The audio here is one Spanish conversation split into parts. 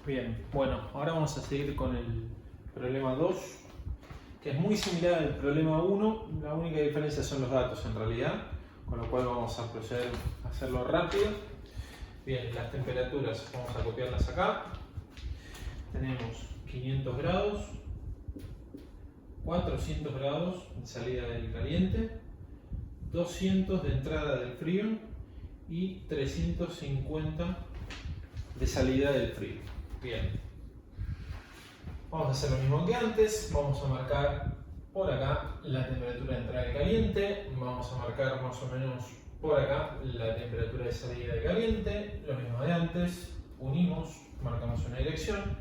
Bien, bueno, ahora vamos a seguir con el problema 2, que es muy similar al problema 1, la única diferencia son los datos en realidad, con lo cual vamos a proceder a hacerlo rápido. Bien, las temperaturas vamos a copiarlas acá. Tenemos 500 grados, 400 grados de salida del caliente, 200 de entrada del frío y 350 de salida del frío. Bien, vamos a hacer lo mismo que antes. Vamos a marcar por acá la temperatura de entrada de caliente, vamos a marcar más o menos por acá la temperatura de salida de caliente, lo mismo de antes. Unimos, marcamos una dirección.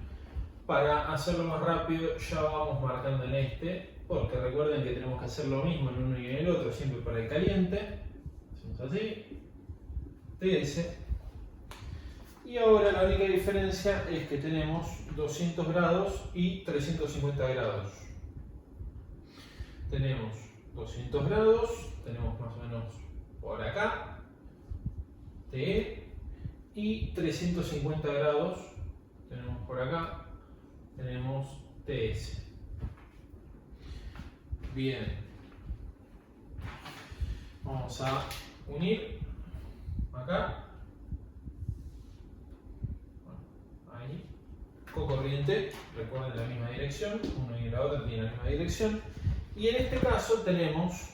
Para hacerlo más rápido ya vamos marcando en este, porque recuerden que tenemos que hacer lo mismo en uno y en el otro, siempre para el caliente. Hacemos así, TS. Y ahora la única diferencia es que tenemos 200 grados y 350 grados. Tenemos 200 grados, tenemos más o menos por acá, TE, y 350 grados, tenemos por acá, tenemos TS. Bien, vamos a unir acá. Ahí, cocorriente, recuerden la misma dirección, uno y la otra tienen la misma dirección. Y en este caso tenemos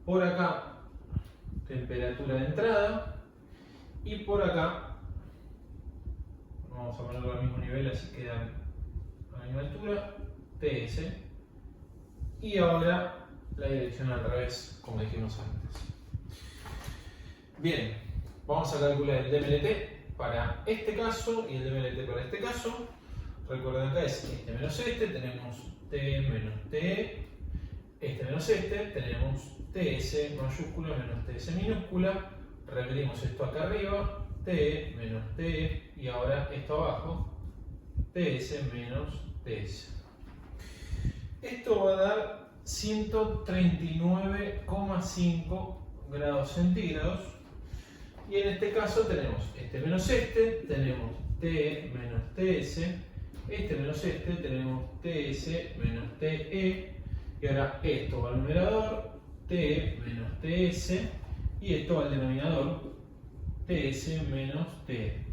por acá temperatura de entrada y por acá, vamos a ponerlo al mismo nivel así quedan a la misma altura, TS. Y ahora la dirección al revés, como dijimos antes. Bien, vamos a calcular el DMLT para este caso y el DMLT para este caso. Recuerden acá es este menos este, tenemos T menos TE, este menos este, tenemos TS mayúscula menos TS minúscula. Repetimos esto acá arriba, TE menos TE, y ahora esto abajo, TS menos TS. Esto va a dar 139,5 grados centígrados. Y en este caso tenemos este menos este, tenemos TE menos TS, este menos este, tenemos TS menos TE, y ahora esto va al numerador, TE menos TS, y esto va al denominador, TS menos TE.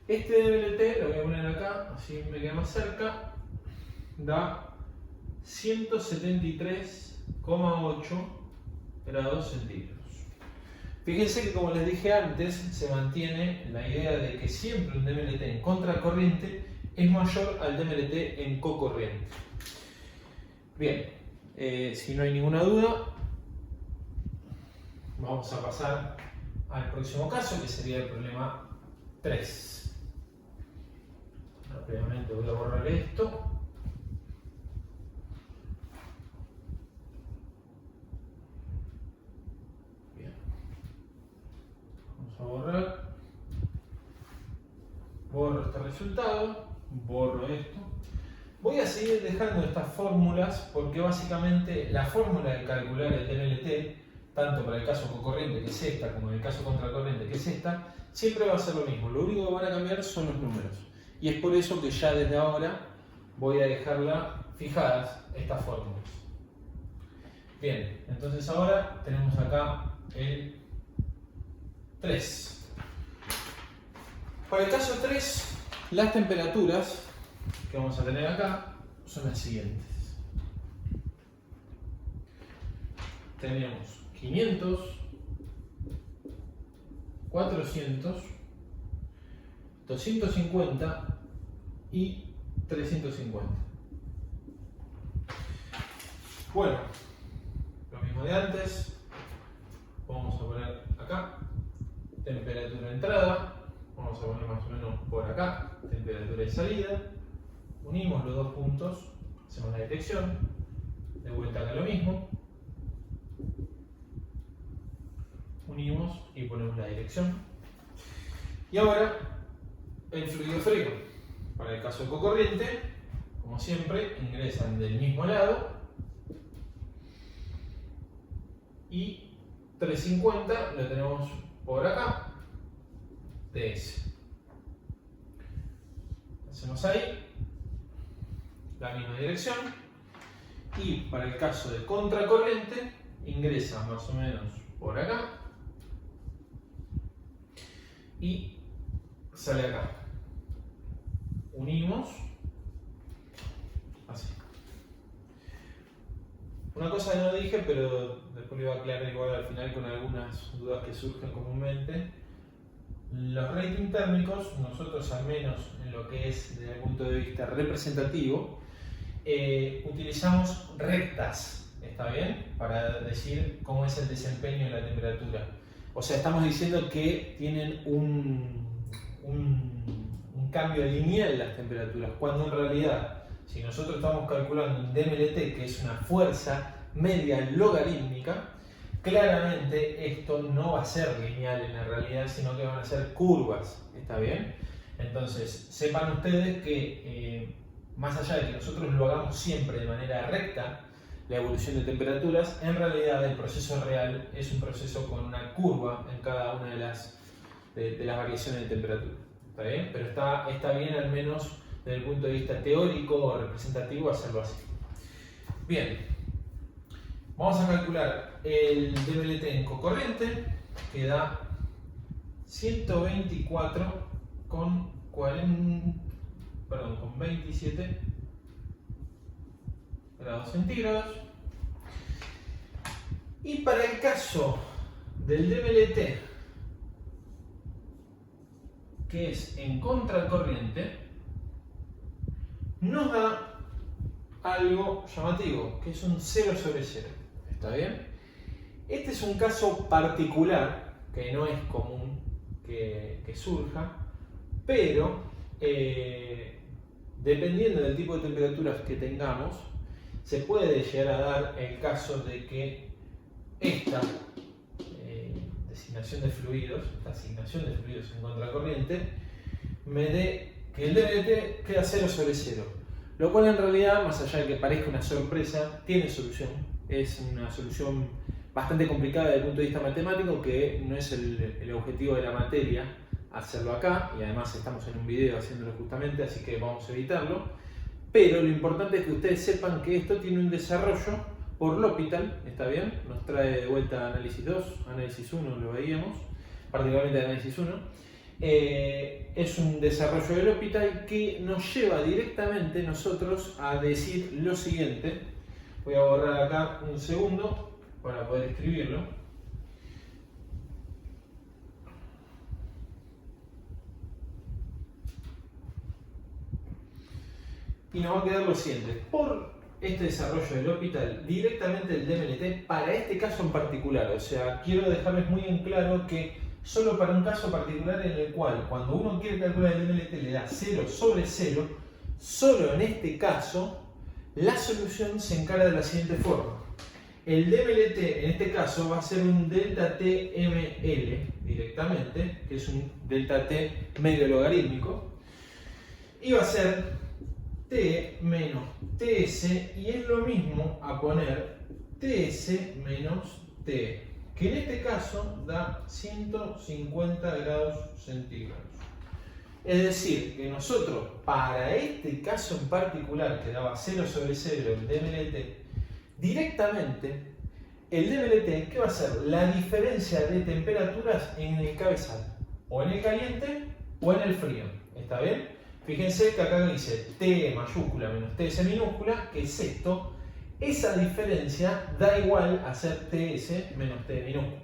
Este DMLT lo voy a poner acá, así me queda más cerca, da 173,8 grados centígrados. Fíjense que, como les dije antes, se mantiene la idea de que siempre un DMLT en contracorriente es mayor al DMLT en cocorriente. Bien, si no hay ninguna duda, vamos a pasar al próximo caso, que sería el problema 3. Rápidamente voy a borrar esto. Borro este resultado, borro esto. Voy a seguir dejando estas fórmulas porque básicamente la fórmula de calcular el DMLT, tanto para el caso cocorriente, que es esta, como en el caso contracorriente, que es esta, siempre va a ser lo mismo. Lo único que van a cambiar son los números. Y es por eso que ya desde ahora voy a dejarla fijadas estas fórmulas. Bien, entonces ahora tenemos acá el 3. Para el caso 3, las temperaturas que vamos a tener acá son las siguientes. Tenemos 500, 400, 250 y 350. Bueno, lo mismo de antes. Vamos a poner acá temperatura de entrada. Vamos a poner más o menos por acá temperatura de salida. Unimos los dos puntos, hacemos la detección. De vuelta acá lo mismo. Unimos y ponemos la dirección. Y ahora el fluido frío. Para el caso cocorriente, como siempre, ingresan del mismo lado. Y 350 lo tenemos por acá. TS. hacemos ahí, la misma dirección, y para el caso de contracorriente ingresa más o menos por acá y sale acá. Unimos así. Una cosa que no dije, pero después lo iba a aclarar igual al final con algunas dudas que surgen comúnmente. Los ratings térmicos, nosotros al menos en lo que es desde el punto de vista representativo, utilizamos rectas, ¿está bien? Para decir cómo es el desempeño de la temperatura. O sea, estamos diciendo que tienen un cambio lineal las temperaturas, cuando en realidad, si nosotros estamos calculando un DMLT, que es una fuerza media logarítmica, claramente esto no va a ser lineal en la realidad, sino que van a ser curvas, ¿está bien? Entonces, sepan ustedes que más allá de que nosotros lo hagamos siempre de manera recta, la evolución de temperaturas, en realidad el proceso real es un proceso con una curva en cada una de las variaciones de temperatura, ¿está bien? Pero está bien al menos desde el punto de vista teórico o representativo hacerlo así. Bien, vamos a calcular el DMLT en cocorriente, que da 124,27 grados centígrados. Y para el caso del DMLT, que es en contracorriente, nos da algo llamativo, que es un 0 sobre 0. ¿Está bien? Este es un caso particular, que no es común que surja, pero dependiendo del tipo de temperaturas que tengamos, se puede llegar a dar el caso de que esta asignación de fluidos en contracorriente, me dé que el DMLT queda 0 sobre 0. Lo cual en realidad, más allá de que parezca una sorpresa, tiene solución. Es una solución bastante complicada desde el punto de vista matemático, que no es el objetivo de la materia hacerlo acá, y además estamos en un video haciéndolo justamente, así que vamos a evitarlo. Pero lo importante es que ustedes sepan que esto tiene un desarrollo por L'Hopital, ¿está bien? Nos trae de vuelta análisis 2, análisis 1 lo veíamos, particularmente análisis 1. Es un desarrollo de L'Hopital que nos lleva directamente nosotros a decir lo siguiente. Voy a borrar acá un segundo para poder escribirlo. Y nos va a quedar lo siguiente. Por este desarrollo del L'Hopital, directamente el DMLT, para este caso en particular, o sea, quiero dejarles muy en claro que solo para un caso particular en el cual, cuando uno quiere calcular el DMLT, le da 0 sobre 0, solo en este caso, la solución se encara de la siguiente forma. El DMLT en este caso va a ser un delta TML directamente, que es un delta T medio logarítmico, y va a ser T menos TS, y es lo mismo a poner TS menos T, que en este caso da 150 grados centígrados. Es decir, que nosotros, para este caso en particular, que daba 0 sobre 0 el DMLT, directamente el DMLT, ¿qué va a ser? La diferencia de temperaturas en el cabezal, o en el caliente o en el frío. ¿Está bien? Fíjense que acá dice T mayúscula menos TS minúscula, que es esto. Esa diferencia da igual a ser TS menos T minúscula.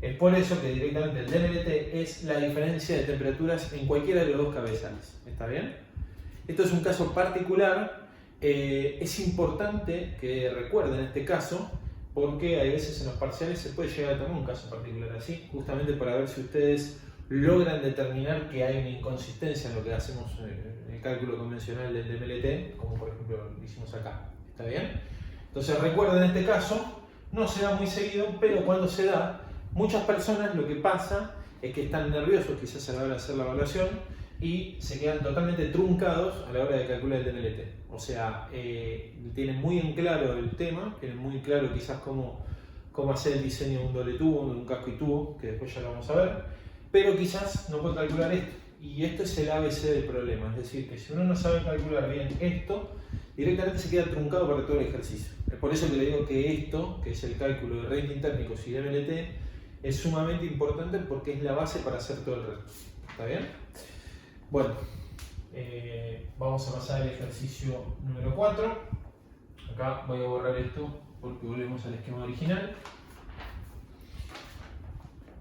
Es por eso que directamente el DMLT es la diferencia de temperaturas en cualquiera de los dos cabezales. ¿Está bien? Esto es un caso particular. Es importante que recuerden este caso, porque hay veces en los parciales se puede llegar a tomar un caso particular así, justamente para ver si ustedes logran determinar que hay una inconsistencia en lo que hacemos en el cálculo convencional del DMLT, como por ejemplo lo hicimos acá. ¿Está bien? Entonces recuerden, este caso no se da muy seguido, pero cuando se da, muchas personas lo que pasa es que están nerviosos quizás a la hora de hacer la evaluación y se quedan totalmente truncados a la hora de calcular el DMLT. O sea, tienen muy en claro el tema, tienen muy claro quizás cómo hacer el diseño de un doble tubo, de un casco y tubo, que después ya lo vamos a ver, pero quizás no pueden calcular esto. y esto es el ABC del problema. Es decir, que si uno no sabe calcular bien esto, directamente se queda truncado para todo el ejercicio. Es por eso que le digo que esto, que es el cálculo de rating térmicos y de MLT, es sumamente importante porque es la base para hacer todo el resto. ¿Está bien? Bueno, vamos a pasar al ejercicio número 4. Acá voy a borrar esto porque volvemos al esquema original.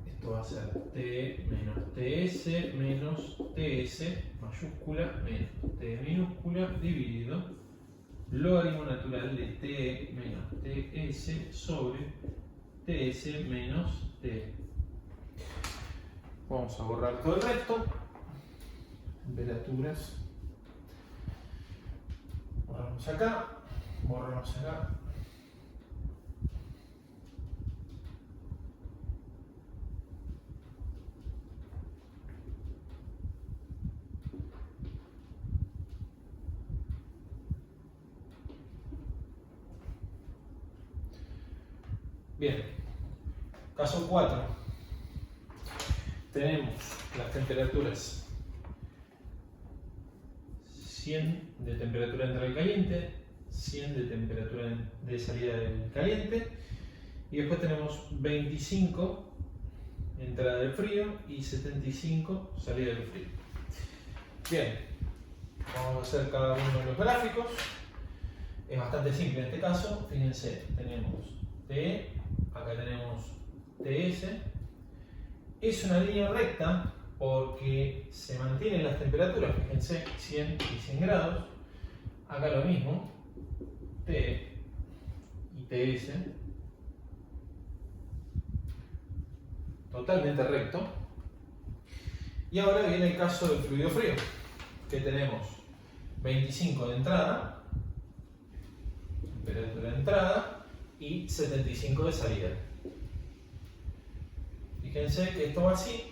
Esto va a ser T menos TS menos TS mayúscula menos T minúscula dividido logaritmo natural de T menos TS sobre TS menos T. Vamos a borrar todo el resto. Temperaturas. Borramos acá. Borramos acá. Bien, caso 4. Tenemos las temperaturas 100 de temperatura de entrada del caliente, 100 de temperatura de salida del caliente, y después tenemos 25 entrada del frío y 75 salida del frío. Bien, vamos a hacer cada uno de los gráficos. Es bastante simple en este caso. Fíjense, tenemos T, acá tenemos TS. Es una línea recta porque se mantienen las temperaturas, fíjense, 100 y 100 grados. Acá lo mismo, T y TS. Totalmente recto. Y ahora viene el caso del fluido frío, que tenemos 25 de entrada, temperatura de entrada, y 75 de salida. Fíjense que esto va así,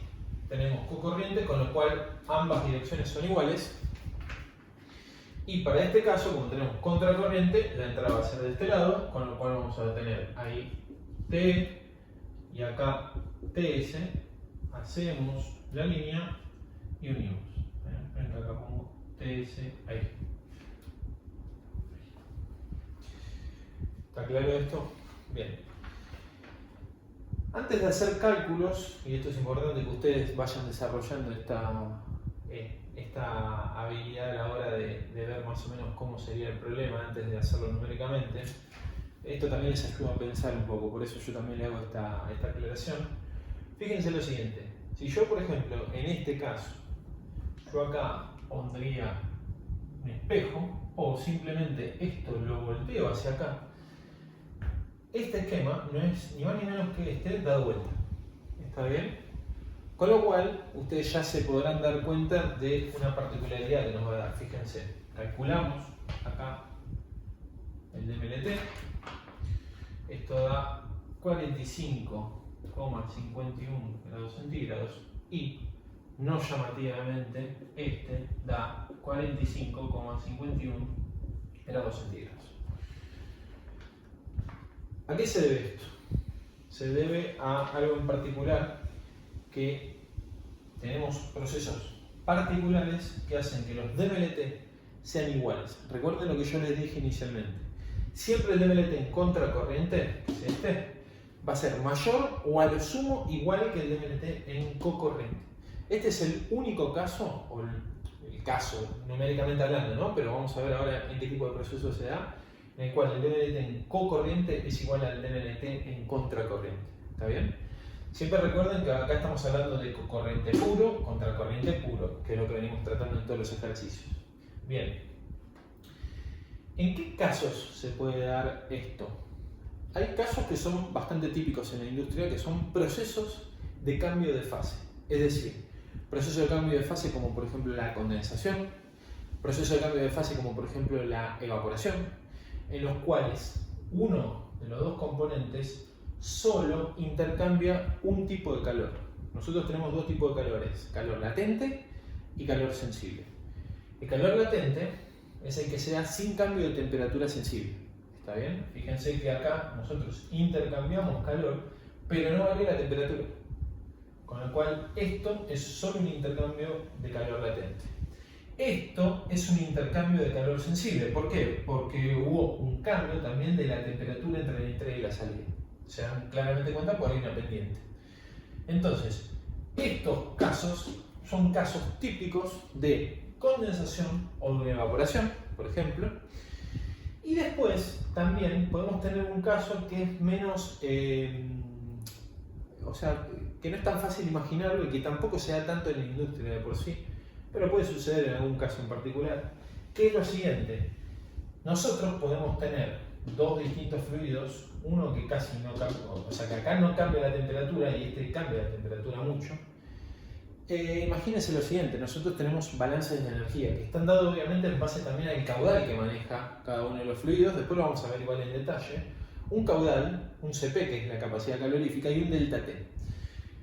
tenemos cocorriente, con lo cual ambas direcciones son iguales. Y para este caso, como tenemos contracorriente, la entrada va a ser de este lado, con lo cual vamos a tener ahí T y acá TS. Hacemos la línea y unimos. Ven que acá pongo TS ahí. ¿Está claro esto? Bien. Antes de hacer cálculos, y esto es importante que ustedes vayan desarrollando esta habilidad a la hora de ver más o menos cómo sería el problema antes de hacerlo numéricamente. Esto también les ayuda a pensar un poco, por eso yo también le hago esta aclaración. Fíjense lo siguiente, si yo por ejemplo en este caso, yo acá pondría un espejo o simplemente esto lo volteo hacia acá, este esquema no es ni más ni menos que este dado vuelta. ¿Está bien? Con lo cual, ustedes ya se podrán dar cuenta de una particularidad que nos va a dar. Fíjense, calculamos acá el DMLT. Esto da 45,51 grados centígrados y, no llamativamente, este da 45,51 grados centígrados. ¿A qué se debe esto? Se debe a algo en particular, que tenemos procesos particulares que hacen que los DMLT sean iguales. Recuerden lo que yo les dije inicialmente. Siempre el DMLT en contracorriente, que es este, va a ser mayor o a lo sumo igual que el DMLT en cocorriente. Este es el único caso, o el caso numéricamente hablando, ¿no? Pero vamos a ver ahora en qué tipo de proceso se da, en el cual el DMLT en cocorriente es igual al DMLT en contracorriente. ¿Está bien? Siempre recuerden que acá estamos hablando de cocorriente puro, contracorriente puro, que es lo que venimos tratando en todos los ejercicios. Bien. ¿En qué casos se puede dar esto? Hay casos que son bastante típicos en la industria, que son procesos de cambio de fase. Es decir, procesos de cambio de fase como por ejemplo la condensación, procesos de cambio de fase como por ejemplo la evaporación, en los cuales uno de los dos componentes solo intercambia un tipo de calor. Nosotros tenemos dos tipos de calores, calor latente y calor sensible. El calor latente es el que se da sin cambio de temperatura sensible. ¿Está bien? Fíjense que acá nosotros intercambiamos calor, pero no varía la temperatura. Con lo cual, esto es solo un intercambio de calor latente. Esto es un intercambio de calor sensible. ¿Por qué? Porque hubo un cambio también de la temperatura entre la entrada y la salida. Se dan claramente cuenta porque hay una pendiente. Entonces, estos casos son casos típicos de condensación o de evaporación, por ejemplo. Y después también podemos tener un caso que es menos, o sea, que no es tan fácil imaginarlo y que tampoco se da tanto en la industria de por sí, pero puede suceder en algún caso en particular, que es lo siguiente. Nosotros podemos tener dos distintos fluidos, uno que casi no cambia, o sea que acá no cambia la temperatura y este cambia la temperatura mucho. Imagínense lo siguiente, nosotros tenemos balances de energía que están dados obviamente en base también al caudal que maneja cada uno de los fluidos, después lo vamos a ver igual en detalle. Un caudal, un Cp que es la capacidad calorífica y un delta T.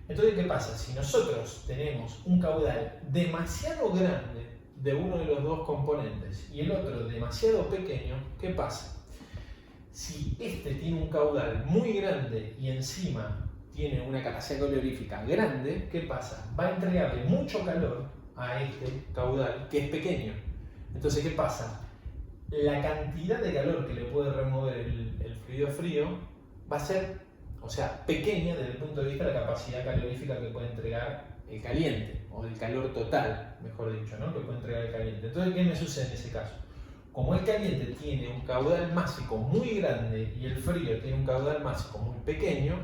Entonces, ¿qué pasa? Si nosotros tenemos un caudal demasiado grande de uno de los dos componentes y el otro demasiado pequeño, ¿qué pasa? Si este tiene un caudal muy grande y encima tiene una capacidad calorífica grande, ¿qué pasa? Va a entregarle mucho calor a este caudal que es pequeño. Entonces, ¿qué pasa? La cantidad de calor que le puede remover el fluido frío va a ser, o sea, pequeña desde el punto de vista de la capacidad calorífica que puede entregar el caliente, o el calor total, mejor dicho, ¿no? Que puede entregar el caliente. Entonces, ¿qué me sucede en ese caso? Como el caliente tiene un caudal másico muy grande y el frío tiene un caudal másico muy pequeño,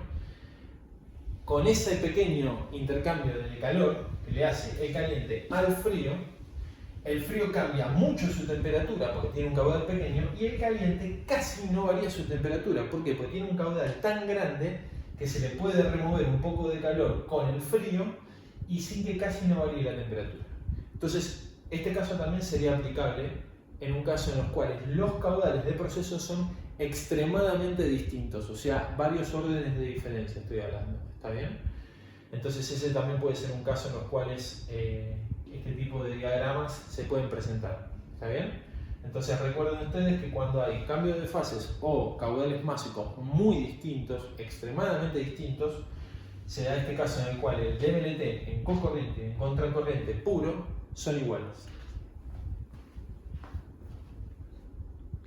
con ese pequeño intercambio de calor que le hace el caliente al frío, el frío cambia mucho su temperatura porque tiene un caudal pequeño y el caliente casi no varía su temperatura. ¿Por qué? Porque tiene un caudal tan grande que se le puede remover un poco de calor con el frío y sin que casi no varíe la temperatura. Entonces, este caso también sería aplicable en un caso en los cuales los caudales de proceso son extremadamente distintos, o sea, varios órdenes de diferencia estoy hablando, ¿está bien? Entonces ese también puede ser un caso en los cuales este tipo de diagramas se pueden presentar, ¿está bien? Entonces recuerden ustedes que cuando hay cambio de fases o caudales másicos muy distintos, extremadamente distintos, se da este caso en el cual el DMLT en cocorriente y en contracorriente puro son iguales.